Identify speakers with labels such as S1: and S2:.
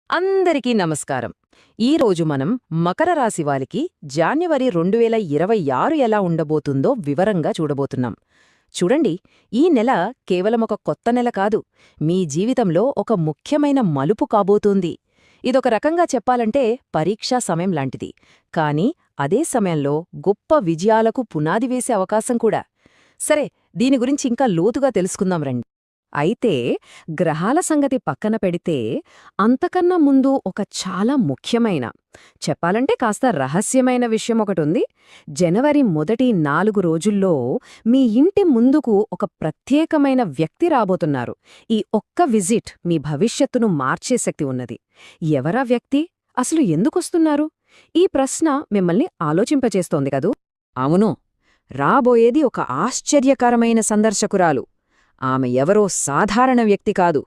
S1: అందరికీ నమస్కారం. ఈరోజు మనం మకర రాశి వారికి జాన్యువరి 2026 ఎలా ఉండబోతుందో వివరంగా చూడబోతున్నాం. చూడండి, ఈ నెల కేవలం ఒక కొత్త నెల కాదు, మీ జీవితంలో ఒక ముఖ్యమైన మలుపు కాబోతోంది. ఇదొక రకంగా చెప్పాలంటే పరీక్షా సమయం లాంటిది, కానీ అదే సమయంలో గొప్ప విజయాలకు పునాది వేసే అవకాశం కూడా. సరే, దీని గురించి ఇంకా లోతుగా తెలుసుకుందాం రండి. అయితే గ్రహాల సంగతి పక్కన పెడితే అంతకన్నా ముందు ఒక చాలా ముఖ్యమైన, చెప్పాలంటే కాస్త రహస్యమైన విషయం ఒకటుంది. జనవరి మొదటి 4 రోజుల్లో మీ ఇంటి ముందుకు ఒక ప్రత్యేకమైన వ్యక్తి రాబోతున్నారు. ఈ ఒక్క విజిట్ మీ భవిష్యత్తును మార్చే శక్తి ఉన్నది. ఎవరా వ్యక్తి? అసలు ఎందుకొస్తున్నారు? ఈ ప్రశ్న మిమ్మల్ని ఆలోచింపచేస్తోంది కదూ? అవును, రాబోయేది ఒక ఆశ్చర్యకరమైన సందర్శకురాలు. ఆమె ఎవరో సాధారణ వ్యక్తి కాదు.